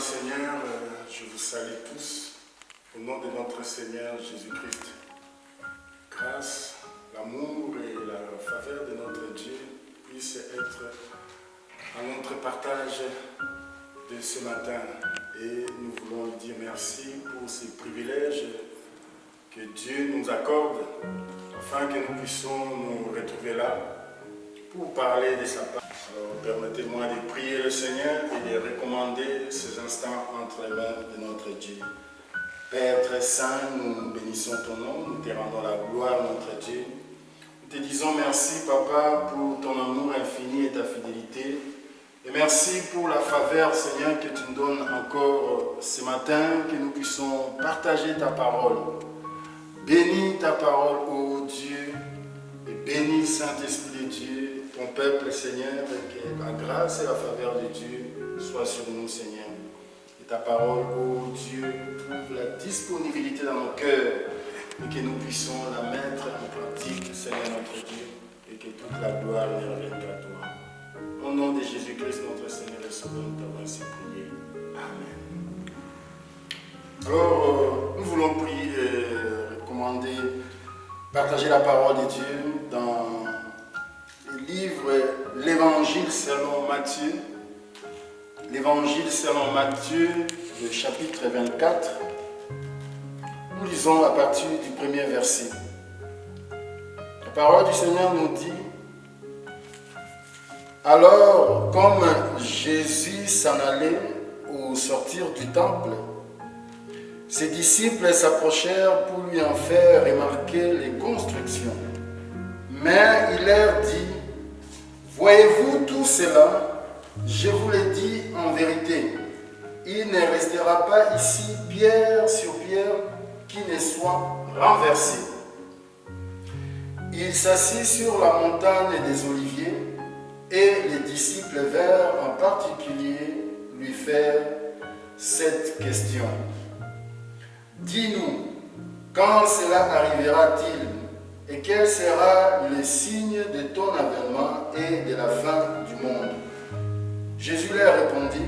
Seigneur, je vous salue tous au nom de notre Seigneur Jésus-Christ. Grâce, l'amour et la faveur de notre Dieu puissent être à notre partage de ce matin. Et nous voulons lui dire merci pour ces privilèges que Dieu nous accorde afin que nous puissions nous retrouver là pour parler de sa parole. Alors permettez-moi de prier le Seigneur et de recommander ces instants entre les mains de notre Dieu. Père très saint, nous bénissons ton nom, nous te rendons la gloire, notre Dieu. Nous te disons merci, Papa, pour ton amour infini et ta fidélité. Et merci pour la faveur, Seigneur, que tu nous donnes encore ce matin, que nous puissions partager ta parole. Bénis ta parole, ô Dieu, et bénis, Saint-Esprit de Dieu, ton peuple, Seigneur, et que la grâce et la faveur de Dieu soient sur nous, Seigneur. Et ta parole, ô Dieu, trouve la disponibilité dans nos cœurs, et que nous puissions la mettre en pratique, Seigneur notre Dieu, et que toute la gloire ne revienne qu'à toi. Au nom de Jésus-Christ, notre Seigneur et Sauveur, nous t'avons ainsi prié. Amen. Alors, nous voulons prier, recommander, partager la parole de Dieu dans le livre L'Évangile selon Matthieu. L'Évangile selon Matthieu, le chapitre 24. Nous lisons à partir du premier verset. La parole du Seigneur nous dit: alors, comme Jésus s'en allait au sortir du temple, ses disciples s'approchèrent pour lui en faire remarquer les constructions. Mais il leur dit: voyez-vous tout cela? Je vous le dis en vérité, il ne restera pas ici pierre sur pierre qui ne soit renversée. Il s'assit sur la montagne des Oliviers, et les disciples vinrent en particulier lui faire cette question. Dis-nous, quand cela arrivera-t-il, et quel sera le signe de ton avènement et de la fin du monde? Jésus leur répondit: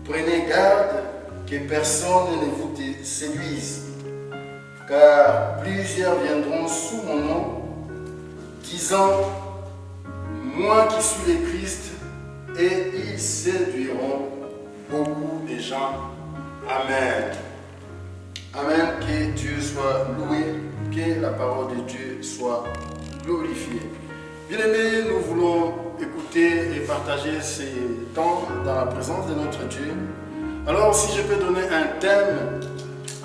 prenez garde que personne ne vous séduise, car plusieurs viendront sous mon nom, disant: moi qui suis le Christ, et ils séduiront beaucoup de gens. Amen. Amen. Que Dieu soit loué, que la parole de Dieu soit glorifiée. Bien-aimés, nous voulons écouter et partager ces temps dans la présence de notre Dieu. Alors, si je peux donner un thème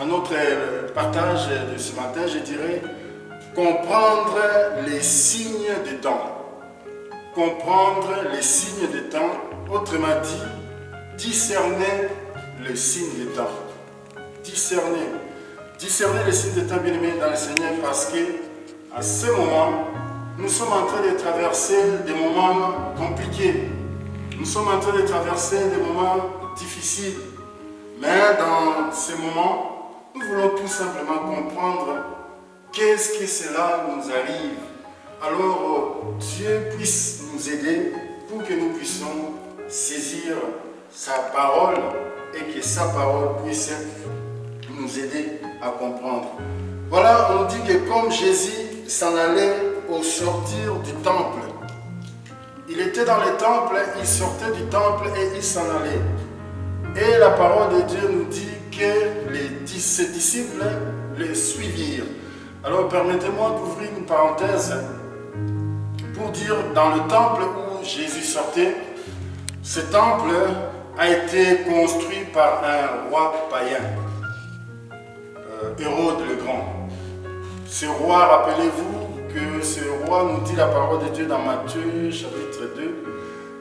à notre partage de ce matin, je dirais comprendre les signes des temps. Comprendre les signes des temps, autrement dit, discerner le signe des temps. Discerner les signes des temps, bien-aimés dans le Seigneur, parce que à ce moment, nous sommes en train de traverser des moments compliqués. Nous sommes en train de traverser des moments difficiles. Mais dans ces moments, nous voulons tout simplement comprendre qu'est-ce que cela nous arrive. Alors, Dieu puisse nous aider pour que nous puissions saisir sa parole et que sa parole puisse nous aider à comprendre. Voilà, on dit que comme Jésus s'en allait au sortir du temple, il était dans le temple, il sortait du temple et il s'en allait. Et la parole de Dieu nous dit que ses disciples le suivirent. Alors, permettez-moi d'ouvrir une parenthèse pour dire, dans le temple où Jésus sortait, ce temple a été construit par un roi païen, Hérode le Grand. Ce roi, rappelez-vous que ce roi nous dit la parole de Dieu dans Matthieu chapitre 2,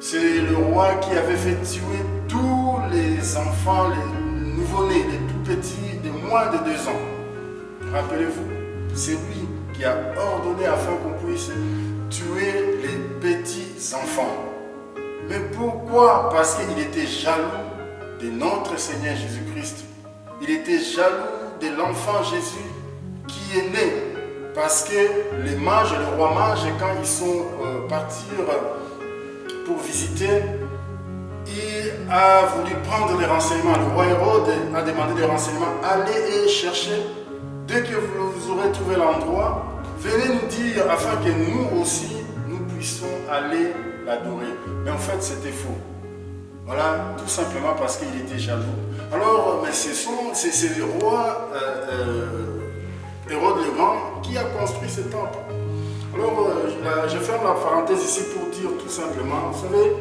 c'est le roi qui avait fait tuer tous les enfants, les nouveau-nés, les tout petits de moins de 2 ans. Rappelez-vous, c'est lui qui a ordonné afin qu'on puisse tuer les petits enfants. Mais pourquoi? Parce qu'il était jaloux de notre Seigneur Jésus-Christ. Il était jaloux de l'enfant Jésus qui est né. Parce que les mages, le roi mage, quand ils sont partis pour visiter, il a voulu prendre des renseignements. Le roi Hérode a demandé des renseignements. Allez et cherchez. Dès que vous aurez trouvé l'endroit, venez nous dire afin que nous aussi, nous puissions aller l'adorer. Mais en fait, c'était faux. Voilà, tout simplement parce qu'il était jaloux. Alors, mais c'est le roi Hérode le Grand qui a construit ce temple. Alors, je ferme la parenthèse ici pour dire tout simplement, vous savez,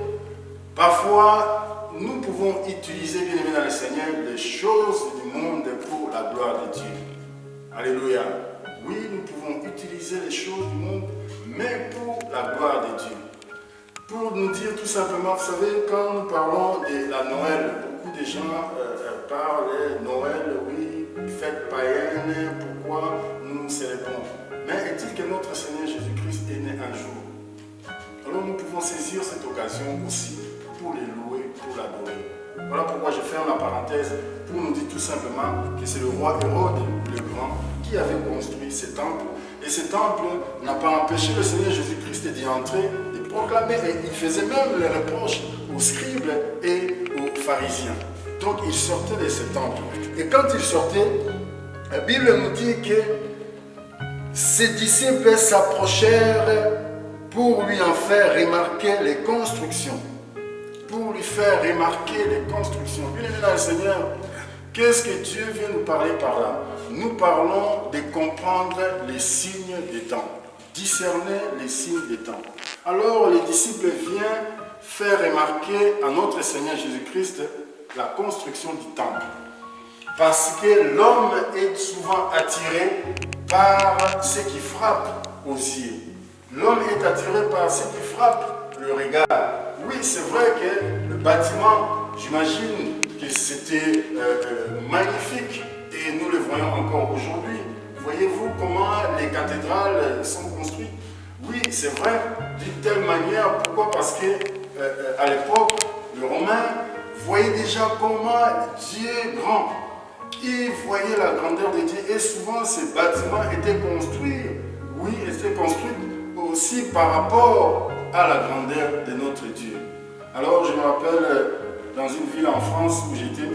parfois, nous pouvons utiliser, bien aimé dans le Seigneur, les choses du monde pour la gloire de Dieu. Alléluia. Oui, nous pouvons utiliser les choses du monde, mais pour la gloire de Dieu. Pour nous dire tout simplement, vous savez, quand nous parlons de la Noël, beaucoup de gens parlent Noël, oui, fête païenne, pourquoi nous célébrons. Mais est-il que notre Seigneur Jésus-Christ est né un jour? Alors nous pouvons saisir cette occasion aussi pour les louer, pour l'adorer. Voilà pourquoi je ferme la parenthèse pour nous dire tout simplement que c'est le roi Hérode le Grand qui avait construit ce temple. Et ce temple n'a pas empêché le Seigneur Jésus-Christ d'y entrer, de proclamer. Et il faisait même les reproches aux scribes et aux pharisiens. Donc il sortait de ce temple. Et quand il sortait, la Bible nous dit que ses disciples s'approchèrent pour lui en faire remarquer les constructions. Pour lui faire remarquer les constructions. Bien-aimé dans le Seigneur, qu'est-ce que Dieu vient nous parler par là? Nous parlons de comprendre les signes des temps, discerner les signes des temps. Alors les disciples viennent faire remarquer à notre Seigneur Jésus-Christ la construction du temple. Parce que l'homme est souvent attiré par ce qui frappe aux yeux. L'homme est attiré par ce qui frappe le regard. Oui, c'est vrai que le bâtiment, j'imagine que c'était magnifique et nous le voyons encore aujourd'hui. Voyez-vous comment les cathédrales sont construites? Oui, c'est vrai, d'une telle manière. Pourquoi? Parce que à l'époque, les Romains voyaient déjà comment Dieu est grand. Ils voyaient la grandeur de Dieu et souvent ces bâtiments étaient construits, oui, étaient construits aussi par rapport à la grandeur de notre Dieu. Alors je me rappelle dans une ville en France où j'étais,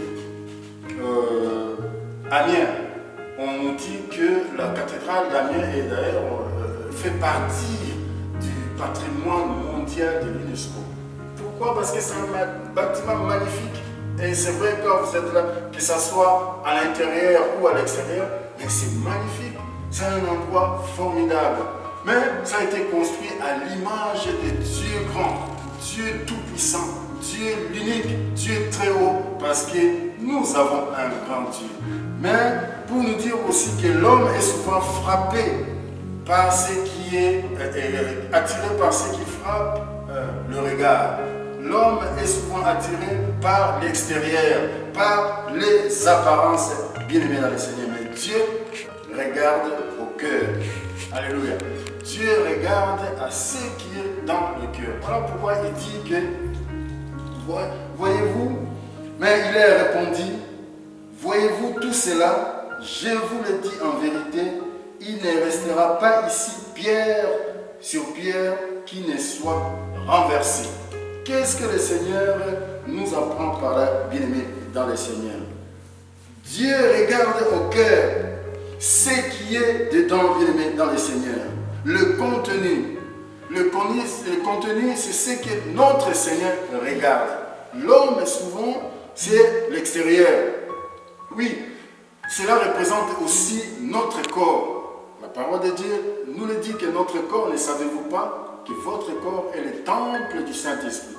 Amiens, on nous dit que la cathédrale d'Amiens est d'ailleurs fait partie du patrimoine mondial de l'UNESCO. Pourquoi? Parce que c'est un bâtiment magnifique. Et c'est vrai que vous êtes là, que ce soit à l'intérieur ou à l'extérieur, mais c'est magnifique. C'est un endroit formidable. Mais ça a été construit à l'image de Dieu grand, Dieu tout-puissant, Dieu l'unique, Dieu très haut, parce que nous avons un grand Dieu. Mais pour nous dire aussi que l'homme est souvent frappé par ce qui est attiré par ce qui frappe le regard. L'homme est souvent attiré par l'extérieur, par les apparences. Bien aimé dans le Seigneur, mais Dieu regarde au cœur. Alléluia. Dieu regarde à ce qui est dans le cœur. Voilà pourquoi il dit que, voyez-vous, mais il leur répondit, voyez-vous tout cela, je vous le dis en vérité, il ne restera pas ici pierre sur pierre qui ne soit renversée. Qu'est-ce que le Seigneur nous apprend par là, bien-aimés dans le Seigneur? Dieu regarde au cœur ce qui est dedans, bien-aimés dans le Seigneur. Le contenu. Le contenu, c'est ce que notre Seigneur regarde. L'homme, souvent, c'est l'extérieur. Oui, cela représente aussi notre corps. La parole de Dieu nous le dit que notre corps, ne savez-vous pas que votre corps est le temple du Saint-Esprit?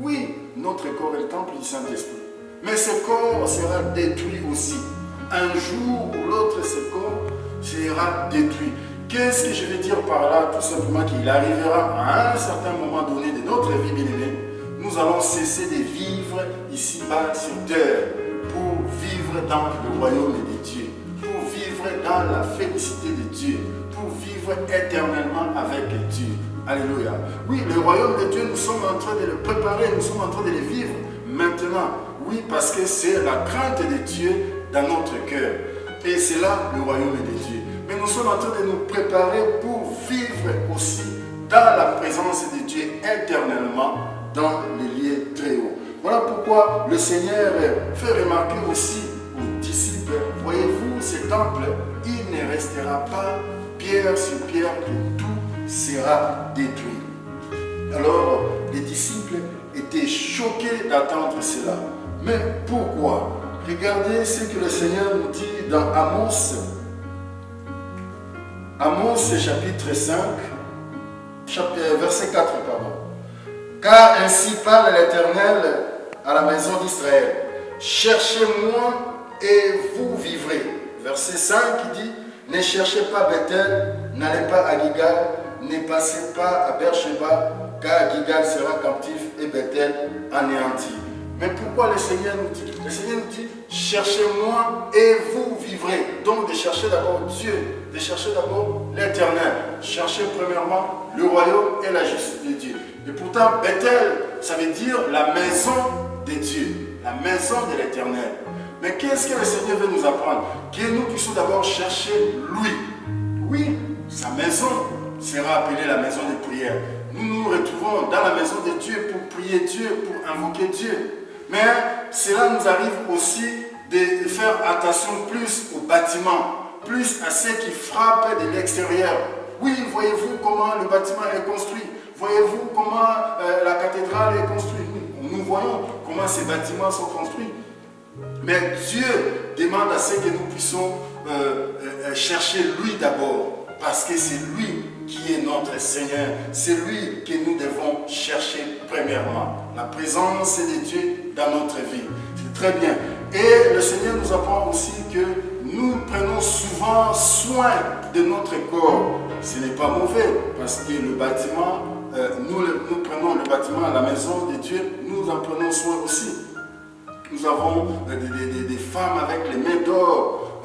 Oui, notre corps est le temple du Saint-Esprit. Mais ce corps sera détruit aussi. Un jour ou l'autre, ce corps sera détruit. Qu'est-ce que je veux dire par là? Tout simplement qu'il arrivera à un certain moment donné de notre vie, bien-aimée, nous allons cesser de vivre ici-bas sur terre pour vivre dans le royaume de Dieu, pour vivre dans la félicité de Dieu, pour vivre éternellement avec Dieu. Alléluia. Oui, le royaume de Dieu, nous sommes en train de le préparer, nous sommes en train de le vivre maintenant. Oui, parce que c'est la crainte de Dieu dans notre cœur. Et c'est là le royaume de Dieu. Mais nous sommes en train de nous préparer pour vivre aussi dans la présence de Dieu éternellement dans les lieux très hauts. Voilà pourquoi Alors, le Seigneur fait remarquer aussi aux disciples, voyez-vous, ce temple, il ne restera pas pierre sur pierre, que tout sera détruit. Alors, les disciples étaient choqués d'entendre cela. Mais pourquoi? Regardez ce que le Seigneur nous dit dans Amos. Amos chapitre 5, verset 4, pardon. Car ainsi parle l'Éternel à la maison d'Israël. Cherchez-moi et vous vivrez. Verset 5 qui dit, ne cherchez pas Bethel, n'allez pas à Gilgal, ne passez pas à Beersheba, car Gilgal sera captif et Bethel anéanti. Mais pourquoi le Seigneur nous dit? Le Seigneur nous dit, cherchez-moi et vous vivrez. Donc de chercher d'abord Dieu, de chercher d'abord l'Éternel. Cherchez premièrement le royaume et la justice de Dieu. Et pourtant, Bethel, ça veut dire la maison de Dieu, la maison de l'Éternel. Mais qu'est-ce que le Seigneur veut nous apprendre? Que nous puissions d'abord chercher lui. Oui, sa maison sera appelée la maison de prière. Nous nous retrouvons dans la maison de Dieu pour prier Dieu, pour invoquer Dieu. Mais cela nous arrive aussi de faire attention plus aux bâtiments, plus à ceux qui frappent de l'extérieur. Oui, voyez-vous comment le bâtiment est construit? Voyez-vous comment la cathédrale est construite? Nous voyons comment ces bâtiments sont construits. Mais Dieu demande à ce que nous puissions chercher lui d'abord, parce que c'est lui qui est notre Seigneur. C'est lui que nous devons chercher premièrement. La présence de Dieu dans notre vie. C'est très bien. Et le Seigneur nous apprend aussi que nous prenons souvent soin de notre corps. Ce n'est pas mauvais, parce que le bâtiment, nous prenons le bâtiment à la maison de Dieu, nous en prenons soin aussi. Nous avons des femmes avec les mains d'or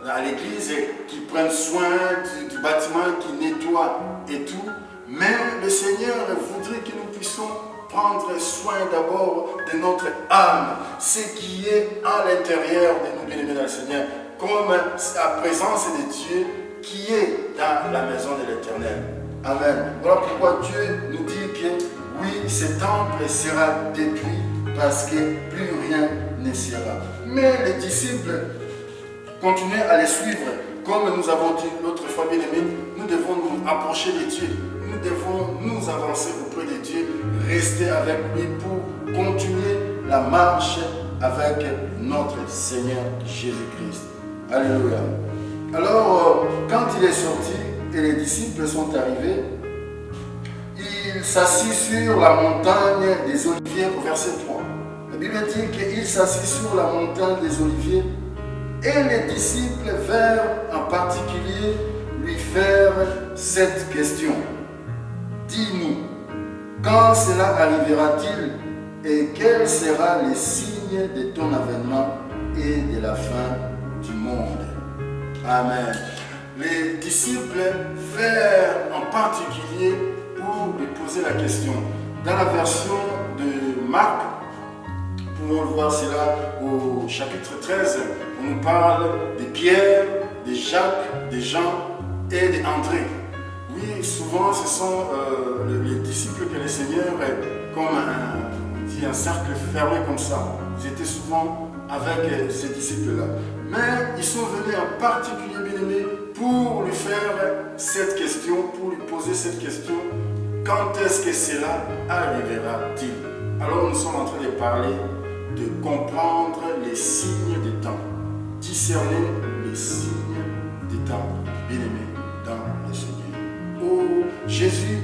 à l'église qui prennent soin du bâtiment, qui nettoient et tout. Mais le Seigneur voudrait que nous puissions prendre soin d'abord de notre âme, ce qui est à l'intérieur de nous, bien-aimés dans le Seigneur, comme la présence de Dieu qui est dans la maison de l'Éternel. Amen. Voilà pourquoi Dieu nous dit que oui, ce temple sera détruit parce que plus rien ne sera. Mais les disciples continuaient à les suivre. Comme nous avons dit l'autre fois, bien aimés, nous devons nous approcher de Dieu. Nous devons nous avancer auprès de Dieu, rester avec lui pour continuer la marche avec notre Seigneur Jésus-Christ. Alléluia. Alors, quand il est sorti et les disciples sont arrivés, il s'assit sur la montagne des Oliviers au verset 3. La Bible dit qu'il s'assit sur la montagne des Oliviers et les disciples vinrent en particulier lui faire cette question. Dis-nous, quand cela arrivera-t-il et quel sera le signe de ton avènement et de la fin du monde? Amen. Les disciples vinrent en particulier pour lui poser la question. Dans la version de Marc, nous pouvons voir cela au chapitre 13, on nous parle de Pierre, de Jacques, de Jean et d'André. Oui, souvent ce sont les disciples que le Seigneur, comme un cercle fermé comme ça. Ils étaient souvent avec ces disciples-là. Mais ils sont venus en particulier, bien-aimés, pour lui faire cette question, pour lui poser cette question. Quand est-ce que cela arrivera-t-il? Alors nous sommes en train de parler de comprendre les signes des temps. Discerner les signes des temps, bien-aimés, dans le Seigneur. Oh, Jésus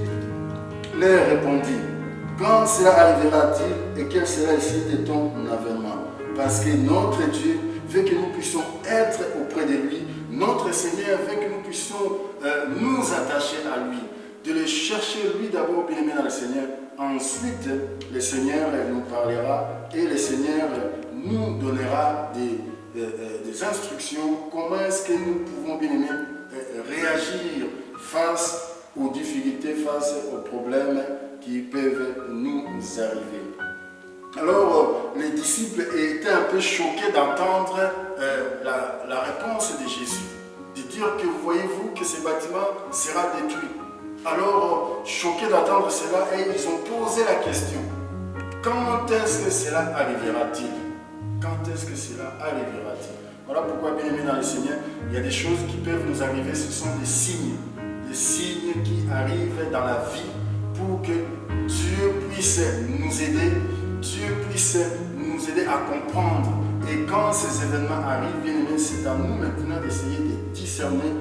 leur répondit, quand cela arrivera-t-il et quel sera le signe de ton avènement? Parce que notre Dieu veut que nous puissions être auprès de lui. Notre Seigneur veut que nous puissions nous attacher à lui. De le chercher lui d'abord, bien aimé dans le Seigneur. Ensuite, le Seigneur nous parlera et le Seigneur nous donnera des instructions. Comment est-ce que nous pouvons, bien aimé, réagir face aux difficultés, face aux problèmes qui peuvent nous arriver. Alors, les disciples étaient un peu choqués d'entendre la réponse de Jésus, de dire que voyez-vous que ce bâtiment sera détruit. Alors, choqués d'entendre cela, et ils ont posé la question, quand est-ce que cela arrivera-t-il? Quand est-ce que cela arrivera-t-il? Voilà pourquoi, bien aimé dans le Seigneur, il y a des choses qui peuvent nous arriver, ce sont des signes qui arrivent dans la vie pour que Dieu puisse nous aider, Dieu puisse nous aider à comprendre. Et quand ces événements arrivent, bien aimé, c'est à nous maintenant d'essayer de discerner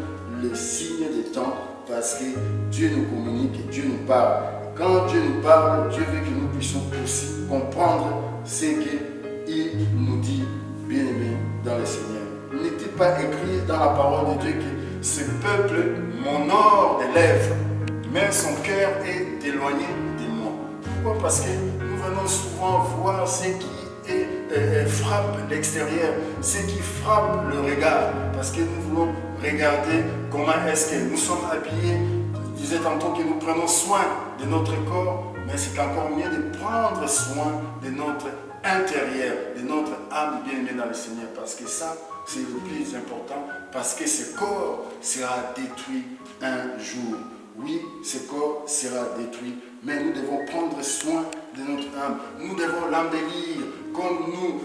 les signes des temps, parce que Dieu nous communique et Dieu nous parle. Quand Dieu nous parle, Dieu veut que nous puissions aussi comprendre ce qu'il nous dit, bien aimé dans le Seigneur. N'est-il pas écrit dans la parole de Dieu que ce peuple m'honore des lèvres, mais son cœur est éloigné de moi? Pourquoi? Parce que nous venons souvent voir ce qui frappe l'extérieur, ce qui frappe le regard, parce que nous voulons regarder comment est-ce que nous sommes habillés. Je disais tantôt que nous prenons soin de notre corps, mais c'est encore mieux de prendre soin de notre intérieur, de notre âme bien-aimée dans le Seigneur, parce que ça, c'est le plus important, parce que ce corps sera détruit un jour. Oui, ce corps sera détruit, mais nous devons prendre soin de notre âme. Nous devons l'embellir, comme nous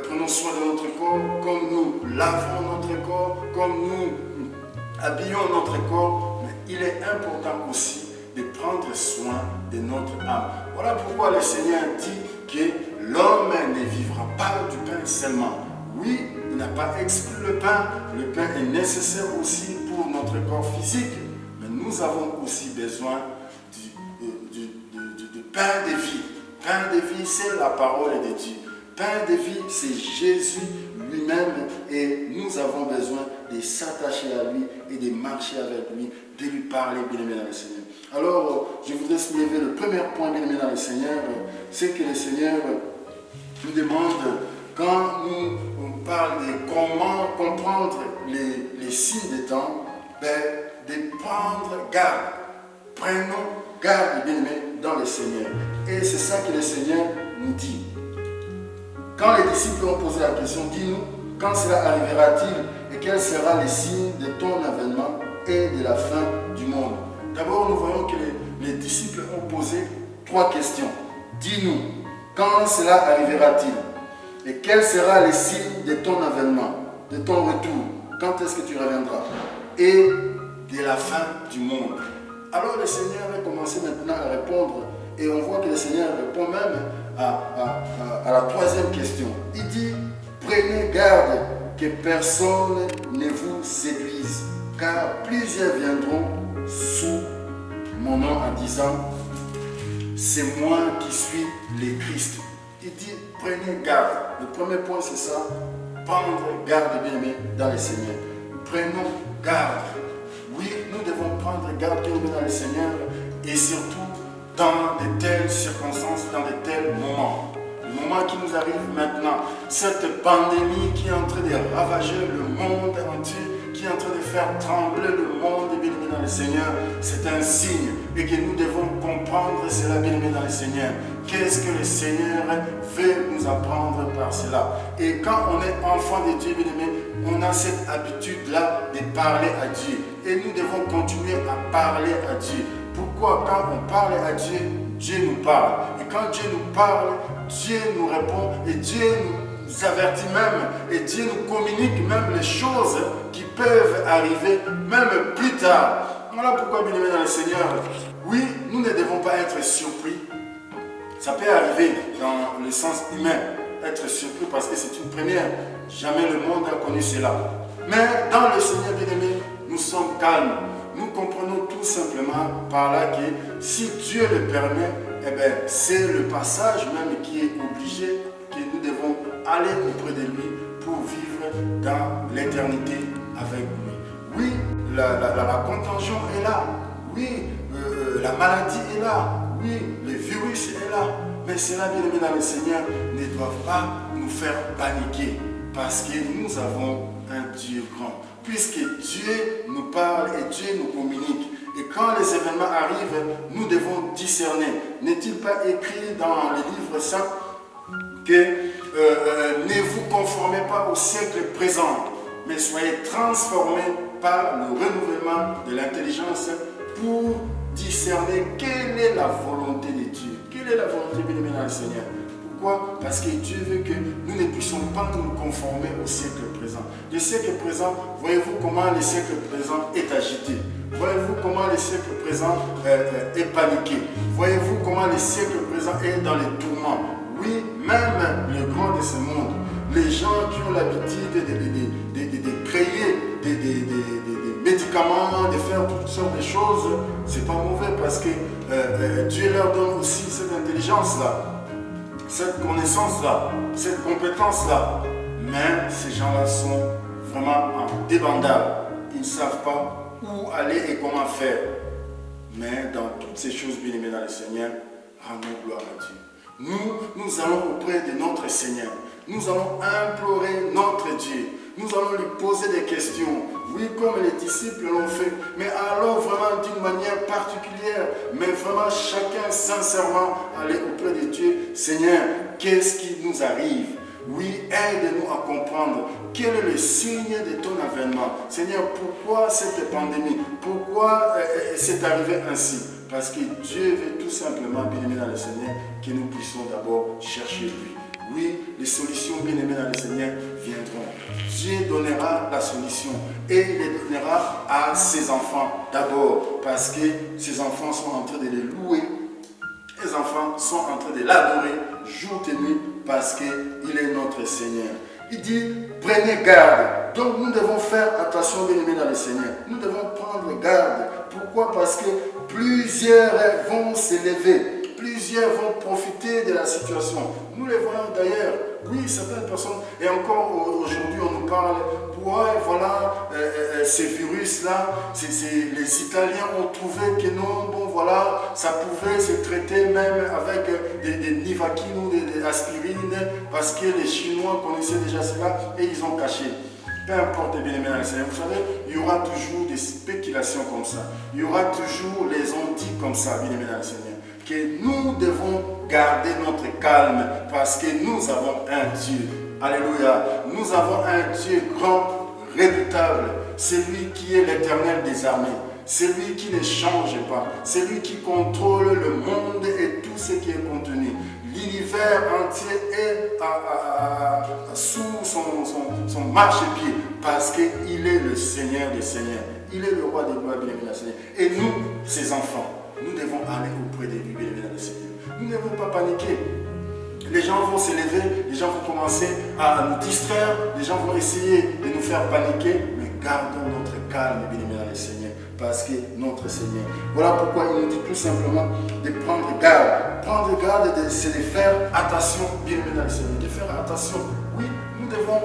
prenons soin de notre corps, comme nous lavons notre corps, comme nous habillons notre corps. Mais il est important aussi de prendre soin de notre âme. Voilà pourquoi le Seigneur dit que l'homme ne vivra pas du pain seulement. Oui, il n'a pas exclu le pain. Le pain est nécessaire aussi pour notre corps physique. Mais nous avons aussi besoin du pain de vie. Pain de vie, c'est la parole de Dieu. Pain de vie, c'est Jésus lui-même. Et nous avons besoin de s'attacher à lui et de marcher avec lui, de lui parler, bien aimé dans le Seigneur. Alors, je voudrais soulever le premier point, bien aimé dans le Seigneur, c'est que le Seigneur nous demande, quand nous parle de comment comprendre les signes des temps, de prendre garde. Prenons garde, bien aimé, dans le Seigneur. Et c'est ça que le Seigneur nous dit. Quand les disciples ont posé la question, dis-nous, quand cela arrivera-t-il et quel sera le signe de ton avènement et de la fin du monde? D'abord, nous voyons que les disciples ont posé 3 questions. Dis-nous, quand cela arrivera-t-il? Et quel sera le signe de ton avènement, de ton retour? Quand est-ce que tu reviendras? Et de la fin du monde. Alors le Seigneur va commencer maintenant à répondre. Et on voit que le Seigneur répond même à la 3e question. Il dit, prenez garde que personne ne vous séduise, car plusieurs viendront sous mon nom en disant, c'est moi qui suis le Christ. Il dit, prenez garde. Le premier point, c'est ça. Prendre garde, bien aimé, dans le Seigneur. Prenons garde. Oui, nous devons prendre garde, bien aimé, dans le Seigneur, et surtout dans de telles circonstances, dans de tels moments. Le moment qui nous arrive maintenant, cette pandémie qui est en train de ravager le monde entier, qui est en train de faire trembler le monde, bien aimé dans le Seigneur, c'est un signe et que nous devons comprendre cela, bien aimé dans le Seigneur. Qu'est-ce que le Seigneur veut nous apprendre par cela? Et quand on est enfant de Dieu, bien aimé, on a cette habitude-là de parler à Dieu. Et nous devons continuer à parler à Dieu. Pourquoi? Quand on parle à Dieu, Dieu nous parle. Et quand Dieu nous parle, Dieu nous répond et Dieu nous avertit même. Et Dieu nous communique même les choses qui peuvent arriver même plus tard. Voilà pourquoi, bien aimé dans le Seigneur, oui, nous ne devons pas être surpris. Ça peut arriver dans le sens humain, être surpris parce que c'est une première. Jamais le monde a connu cela. Mais dans le Seigneur, bien aimé, nous sommes calmes. Nous comprenons tout simplement par là que si Dieu le permet, eh bien, c'est le passage même qui est obligé, que nous devons aller auprès de lui pour vivre dans l'éternité avec lui. Oui, la contagion est là. Oui, la maladie est là. Oui, le virus est là. Mais cela, bien aimé dans le Seigneur, ne doit pas nous faire paniquer. Parce que nous avons un Dieu grand. Puisque Dieu nous parle et Dieu nous communique. Et quand les événements arrivent, nous devons discerner. N'est-il pas écrit dans les livres saints que ne vous conformez pas au siècle présent, mais soyez transformés par le renouvellement de l'intelligence pour discerner quelle est la volonté de Dieu. Quelle est la volonté, bien aimé dans le Seigneur? Pourquoi? Parce que Dieu veut que nous ne puissions pas nous conformer au siècle présent. Le siècle présent, voyez-vous comment le siècle présent est agité. Voyez-vous comment le siècle présent est paniqué. Voyez-vous comment le siècle présent est dans les tourments. Oui, même le grand de ce monde, les gens qui ont l'habitude de créer des médicaments, de faire toutes sortes de choses, c'est pas mauvais parce que Dieu leur donne aussi cette intelligence-là, cette connaissance-là, cette compétence-là. Mais ces gens-là sont vraiment en débandade. Ils ne savent pas où aller et comment faire. Mais dans toutes ces choses, bien aimés dans le Seigneur, rendons gloire à Dieu. Nous allons auprès de notre Seigneur. Nous allons implorer notre Dieu. Nous allons lui poser des questions. Oui, comme les disciples l'ont fait. Mais allons vraiment d'une manière particulière. Mais vraiment chacun sincèrement aller auprès de Dieu. Seigneur, qu'est-ce qui nous arrive? Oui, aide-nous à comprendre quel est le signe de ton avènement. Seigneur, pourquoi cette pandémie? Pourquoi c'est arrivé ainsi? Parce que Dieu veut tout simplement, bien-aimé dans le Seigneur, que nous puissions d'abord chercher lui. Oui, les solutions, bien-aimés dans le Seigneur, viendront. Dieu donnera la solution et il les donnera à ses enfants d'abord, parce que ses enfants sont en train de les louer. Les enfants sont en train de l'adorer jour et nuit parce qu'il est notre Seigneur. Il dit, prenez garde. Donc nous devons faire attention, bien-aimés dans le Seigneur. Nous devons prendre garde. Pourquoi? Parce que plusieurs vont s'élever. Plusieurs vont profiter de la situation. Nous les voyons d'ailleurs. Oui, certaines personnes, et encore aujourd'hui on nous parle, ouais, voilà, ces virus-là, les Italiens ont trouvé que non, bon voilà, ça pouvait se traiter même avec des Nivaquine ou des aspirines, parce que les Chinois connaissaient déjà cela et ils ont caché. Peu importe, bien aimé dans le Seigneur, vous savez, il y aura toujours des spéculations comme ça. Il y aura toujours les ondits comme ça, bien aimé dans le Seigneur. Que nous devons garder notre calme parce que nous avons un Dieu. Alléluia. Nous avons un Dieu grand, redoutable. C'est lui qui est l'Éternel des armées. C'est lui qui ne change pas. C'est lui qui contrôle le monde et tout ce qui est contenu. L'univers entier est sous son marchepied parce qu'il est le Seigneur des Seigneurs. Il est le roi des gloires, bien aimé Seigneur. Et nous, ses enfants, nous devons aller auprès de lui, bien aimé le Seigneur. Nous ne devons pas paniquer. Les gens vont s'élever, les gens vont commencer à nous distraire, les gens vont essayer de nous faire paniquer, mais gardons notre calme, bien aimé dans le Seigneur, parce que notre Seigneur. Voilà pourquoi il nous dit tout simplement de prendre garde. Prendre garde, c'est de faire attention, bien aimé dans le Seigneur, de faire attention. Oui, nous devons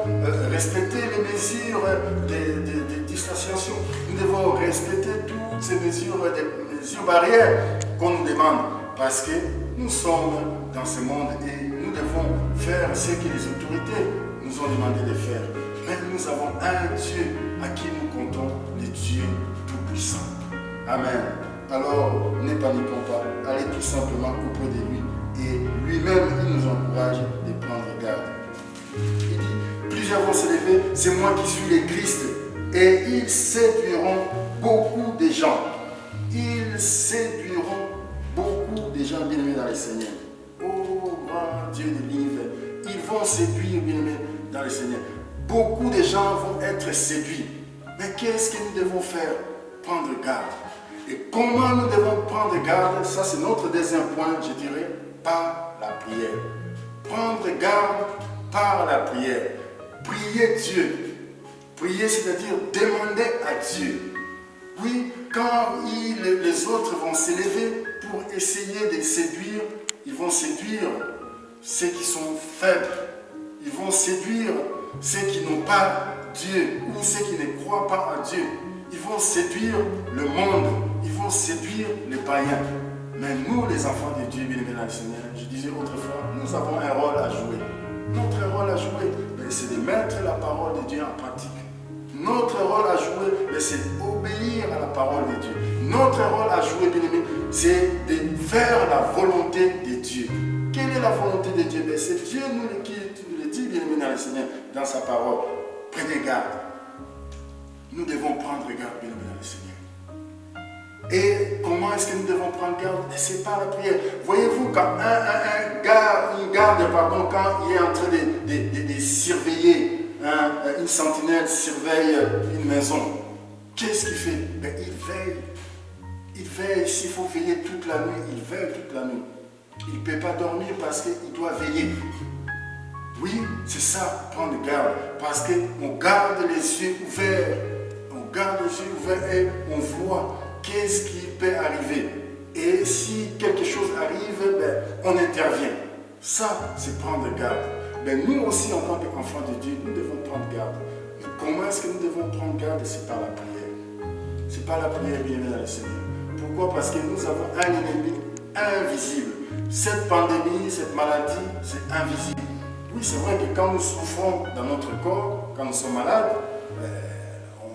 respecter les mesures de distanciation. Nous devons respecter toutes ces mesures, des mesures barrières qu'on nous demande, parce que nous sommes dans ce monde et nous devons faire ce que les autorités nous ont demandé de faire. Mais nous avons un Dieu à qui nous comptons, le Dieu Tout-Puissant. Amen. Alors, ne paniquons pas. Allez tout simplement auprès de lui. Et lui-même, il nous encourage de prendre garde. Il dit, plusieurs vont se lever, c'est moi qui suis le Christ. Et ils séduiront beaucoup de gens. Ils séduiront beaucoup de gens bien-aimés dans le Seigneur. Oh, grand Dieu de l'univers. Ils vont séduire bien-aimés dans le Seigneur. Beaucoup de gens vont être séduits. Mais qu'est-ce que nous devons faire? Prendre garde. Et comment nous devons prendre garde? Ça, c'est notre deuxième point, je dirais, par la prière. Prendre garde par la prière. Prier Dieu. Prier, c'est-à-dire demander à Dieu. Oui, quand les autres vont s'élever pour essayer de séduire, ils vont séduire ceux qui sont faibles. Ils vont séduire ceux qui n'ont pas Dieu ou ceux qui ne croient pas à Dieu. Ils vont séduire le monde. Ils vont séduire les païens. Mais nous, les enfants de Dieu, bien-aimés dans le Seigneur, je disais autrefois, nous avons un rôle à jouer. Notre rôle à jouer, c'est de mettre la parole de Dieu en pratique. Notre rôle à jouer, c'est d'obéir à la parole de Dieu. Notre rôle à jouer, bien-aimé, c'est de faire la volonté de Dieu. Quelle est la volonté de Dieu? C'est Dieu qui nous le dit, bien-aimé dans le Seigneur, dans sa parole. Prenez garde. Nous devons prendre garde, bien-aimé dans le Seigneur. Et comment est-ce que nous devons prendre garde? C'est par la prière. Voyez-vous, quand une garde pardon, quand il est en train de surveiller, hein, une sentinelle surveille une maison, qu'est-ce qu'il fait? Ben, il veille. Il veille. S'il faut veiller toute la nuit, il veille toute la nuit. Il ne peut pas dormir parce qu'il doit veiller. Oui, c'est ça, prendre garde. Parce qu'on garde les yeux ouverts. On garde les yeux ouverts et on voit qu'est-ce qui peut arriver. Et si quelque chose arrive, ben, on intervient. Ça, c'est prendre garde. Ben, nous aussi, en tant qu'enfants de Dieu, nous devons prendre garde. Mais comment est-ce que nous devons prendre garde? C'est par la prière. C'est par la prière, bien-aimé dans le Seigneur. Pourquoi? Parce que nous avons un ennemi invisible. Cette pandémie, cette maladie, c'est invisible. Oui, c'est vrai que quand nous souffrons dans notre corps, quand nous sommes malades,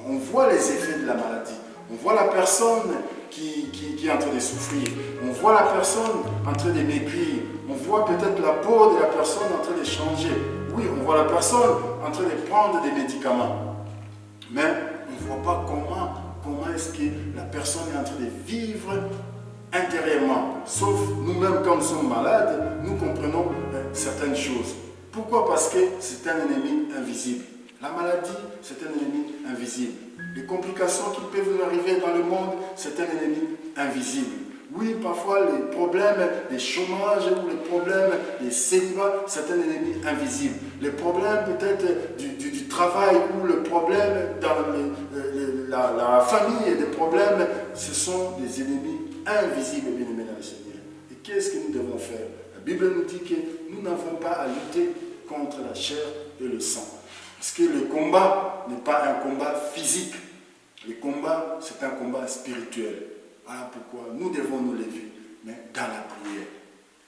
on voit les effets de la maladie. On voit la personne qui est en train de souffrir. On voit la personne en train de maigrir. On voit peut-être la peau de la personne en train de changer. Oui, on voit la personne en train de prendre des médicaments. Mais on ne voit pas comment est-ce que la personne est en train de vivre intérieurement. Sauf nous-mêmes, quand nous sommes malades, nous comprenons certaines choses. Pourquoi? Parce que c'est un ennemi invisible. La maladie, c'est un ennemi invisible. Les complications qui peuvent nous arriver dans le monde, c'est un ennemi invisible. Oui, parfois les problèmes des chômages ou les problèmes des célibats, c'est un ennemi invisible. Les problèmes peut-être du travail ou le problème dans la famille, des problèmes, ce sont des ennemis invisibles, bien aimés dans le Seigneur. Et qu'est-ce que nous devons faire? La Bible nous dit que nous n'avons pas à lutter contre la chair et le sang. Parce que le combat n'est pas un combat physique. Le combat, c'est un combat spirituel. Voilà pourquoi nous devons nous lever, mais dans la prière.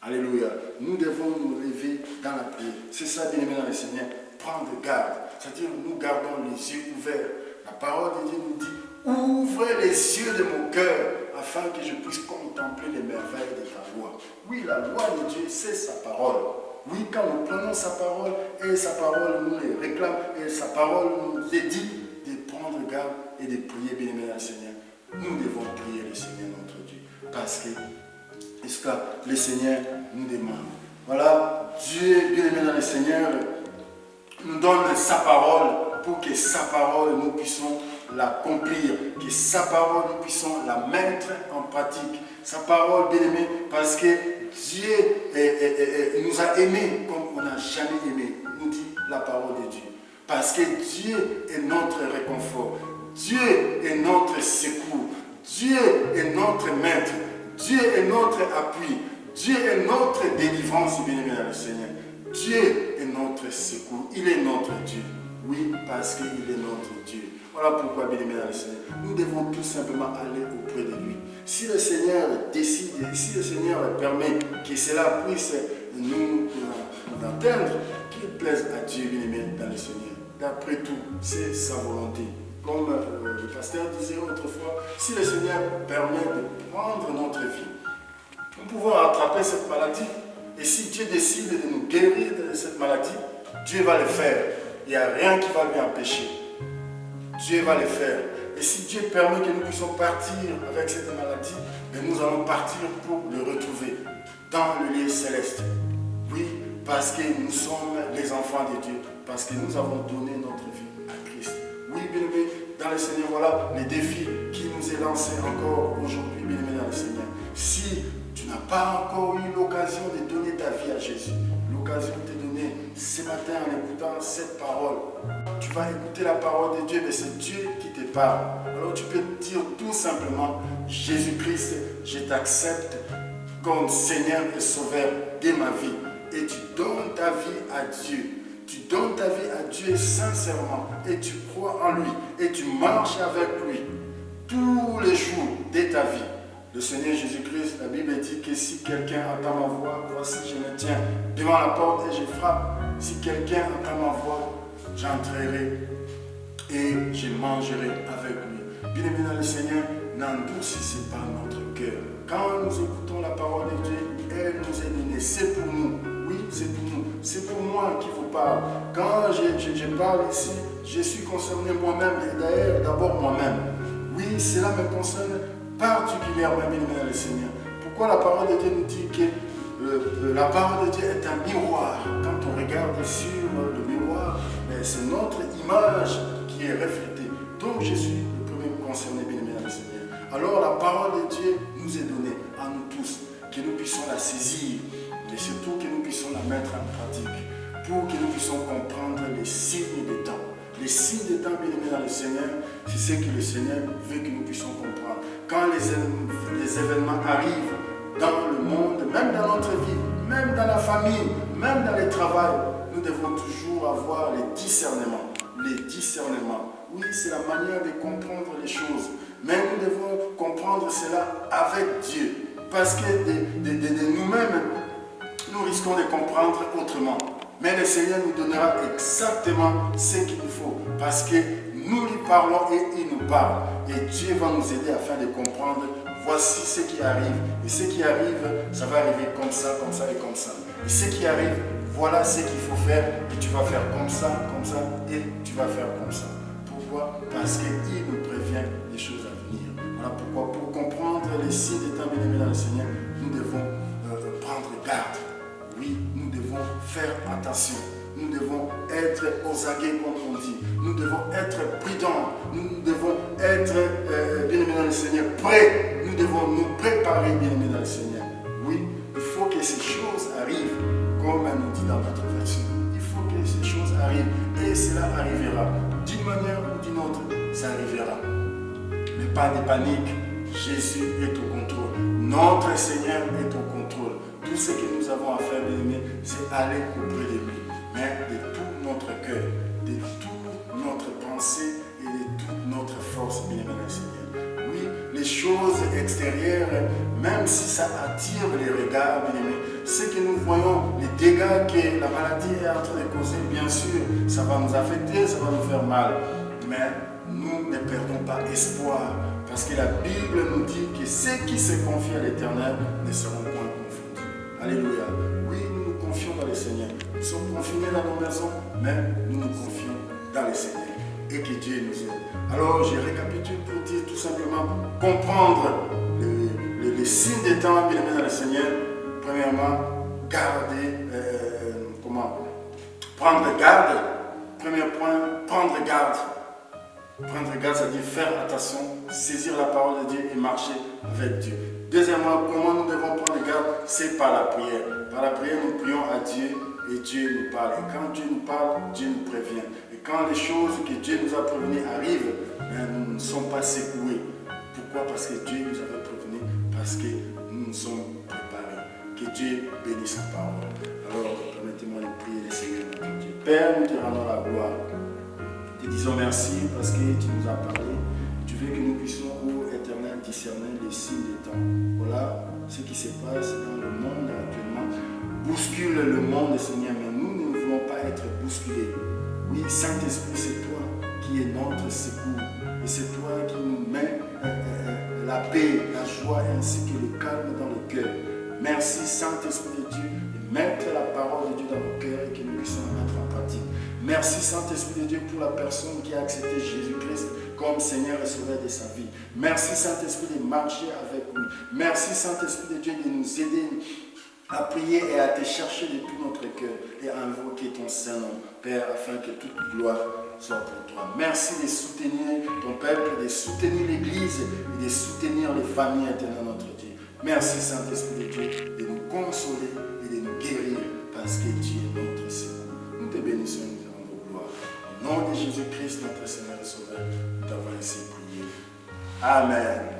Alléluia. Nous devons nous lever dans la prière. C'est ça, bien aimé dans le Seigneur, prendre garde. C'est-à-dire, nous gardons les yeux ouverts. La parole de Dieu nous dit, ouvrez les yeux de mon cœur, afin que je puisse contempler les merveilles de ta loi. Oui, la loi de Dieu, c'est sa parole. Oui, quand nous prenons sa parole, et sa parole nous les réclame, et sa parole nous dit de prendre garde et de prier, bien-aimé dans le Seigneur. Nous devons prier le Seigneur notre Dieu. Parce que, est-ce que le Seigneur nous demande? Voilà, Dieu, bien-aimé dans le Seigneur, nous donne sa parole pour que sa parole, nous puissions l'accomplir, que sa parole, nous puissions la mettre en pratique. Sa parole, bien-aimé, parce que Dieu nous a aimés comme on n'a jamais aimé, nous dit la parole de Dieu. Parce que Dieu est notre réconfort, Dieu est notre secours, Dieu est notre maître, Dieu est notre appui, Dieu est notre délivrance, bien-aimé dans le Seigneur. Dieu est notre secours, il est notre Dieu. Oui, parce qu'il est notre Dieu. Voilà pourquoi, bien-aimé dans le Seigneur, nous devons tout simplement aller auprès de lui. Si le Seigneur décide, si le Seigneur permet que cela puisse nous atteindre, qu'il plaise à Dieu, bien-aimé dans le Seigneur. D'après tout, c'est sa volonté. Comme le pasteur disait autrefois, si le Seigneur permet de prendre notre vie, nous pouvons attraper cette maladie. Et si Dieu décide de nous guérir de cette maladie, Dieu va le faire. Il n'y a rien qui va lui empêcher. Dieu va le faire. Et si Dieu permet que nous puissions partir avec cette maladie, nous allons partir pour le retrouver dans le lieu céleste. Oui, parce que nous sommes les enfants de Dieu, parce que nous avons donné notre vie à Christ. Oui, bien-aimé, dans le Seigneur, voilà les défis qui nous est lancé encore aujourd'hui, bien-aimé, dans le Seigneur. Si tu n'as pas encore eu l'occasion de donner ta vie à Jésus, l'occasion de te donner ce matin en écoutant cette parole, tu vas écouter la parole de Dieu, mais c'est Dieu qui te parle. Alors tu peux dire tout simplement, Jésus-Christ, je t'accepte comme Seigneur et Sauveur de ma vie. Et tu donnes ta vie à Dieu. Tu donnes ta vie à Dieu sincèrement. Et tu crois en lui. Et tu marches avec lui tous les jours de ta vie. Le Seigneur Jésus-Christ, la Bible dit que si quelqu'un entend ma voix, voici je me tiens devant la porte et je frappe. Si quelqu'un entend ma voix, j'entrerai et je mangerai avec lui. Bien-aimé dans le Seigneur, n'endurcissez pas notre cœur. Quand nous écoutons la parole de Dieu, elle nous est donnée. C'est pour nous. Oui, c'est pour nous. C'est pour moi qui vous parle. Quand je parle ici, je suis concerné moi-même et d'ailleurs d'abord moi-même. Oui, cela me concerne particulièrement, bien-aimé dans le Seigneur. Pourquoi la parole de Dieu nous dit que la parole de Dieu est un miroir. Quand on regarde sur le miroir, c'est notre image qui est reflétée. Donc je suis le premier concerné, bien aimé dans le Seigneur. Alors la parole de Dieu nous est donnée à nous tous, que nous puissions la saisir, mais surtout que nous puissions la mettre en pratique, pour que nous puissions comprendre les signes des temps. Les signes des temps, bien aimés dans le Seigneur, c'est ce que le Seigneur veut que nous puissions comprendre. Quand les événements arrivent dans le monde, même dans notre vie, même dans la famille, même dans le travail, nous devons toujours avoir les discernements. Les discernements. Oui, c'est la manière de comprendre les choses. Mais nous devons comprendre cela avec Dieu. Parce que de nous-mêmes, nous risquons de comprendre autrement. Mais le Seigneur nous donnera exactement ce qu'il nous faut. Parce que nous lui parlons et il nous parle. Et Dieu va nous aider afin de comprendre. Voici ce qui arrive. Et ce qui arrive, ça va arriver comme ça et comme ça. Et ce qui arrive, voilà ce qu'il faut faire. Et tu vas faire comme ça, et tu vas faire comme ça. Pourquoi? Parce qu'il nous prévient des choses à venir. Voilà pourquoi, pour comprendre les signes des temps bien-aimés dans le Seigneur, nous devons prendre garde. Oui, nous devons faire attention. Nous devons être aux aguets, comme on dit. Nous devons être prudents. Nous devons être, bien-aimés dans le Seigneur, prêts. Nous devons nous préparer, bien-aimés dans le Seigneur. Oui, il faut que ces choses arrivent, comme elle nous dit dans notre version. Il faut que ces choses arrivent. Et cela arrivera. D'une manière ou d'une autre, ça arrivera. Mais pas de panique. Jésus est au contrôle. Notre Seigneur est au contrôle. Tout ce que nous avons à faire, bien-aimés, c'est aller auprès de lui. Mais de tout notre cœur, de toute notre pensée et de toute notre force, bien-aimés dans le Seigneur. Oui, les choses extérieures, même si ça attire les regards, bien-aimés, ce que nous voyons, les dégâts que la maladie est en train de causer, bien sûr, ça va nous affecter, ça va nous faire mal. Mais nous ne perdons pas espoir. Parce que la Bible nous dit que ceux qui se confient à l'Éternel ne seront point confondus. Alléluia. Oui, nous nous confions dans le Seigneur. Nous sommes confinés dans nos maisons, mais nous nous confions dans le Seigneur. Et que Dieu nous aide. Alors, je récapitule pour dire tout simplement comprendre les signes des temps, bien aimés dans le Seigneur. Premièrement, prendre garde. Premier point, prendre garde. Prendre garde, c'est-à-dire faire attention, saisir la parole de Dieu et marcher avec Dieu. Deuxièmement, comment nous devons prendre garde? C'est par la prière. Par la prière, nous prions à Dieu et Dieu nous parle. Et quand Dieu nous parle, Dieu nous prévient. Et quand les choses que Dieu nous a prévenues arrivent, nous ne sommes pas secoués. Pourquoi? Parce que Dieu nous avait prévenus, parce que nous nous sommes préparés. Que Dieu bénisse sa parole. Alors, permettez-moi de prier le Seigneur notre Dieu. Père, nous te rendons la gloire. Te disons merci parce que tu nous as parlé. Tu veux que nous puissions, ô Éternel, discerner les signes des temps. Voilà ce qui se passe dans le monde actuellement. Bouscule le monde, Seigneur, mais nous ne voulons pas être bousculés. Oui, Saint-Esprit, c'est toi qui es notre secours. Et c'est toi qui nous mets la paix, la joie ainsi que le calme dans le cœur. Merci, Saint-Esprit de Dieu, de mettre la parole de Dieu dans nos cœurs et que nous puissions la mettre en pratique. Merci Saint-Esprit de Dieu pour la personne qui a accepté Jésus-Christ comme Seigneur et Sauveur de sa vie. Merci Saint-Esprit de marcher avec lui. Merci Saint-Esprit de Dieu de nous aider à prier et à te chercher de tout notre cœur et à invoquer ton Saint-Nom, Père, afin que toute gloire soit pour toi. Merci de soutenir ton peuple, de soutenir l'Église et de soutenir les familles éternelles de notre Dieu. Merci Saint-Esprit de Dieu de nous consoler et de nous guérir parce que Dieu est notre Seigneur. Nous te bénissons. Au nom de Jésus-Christ, notre Seigneur et Sauveur, nous t'avons ainsi prié. Amen.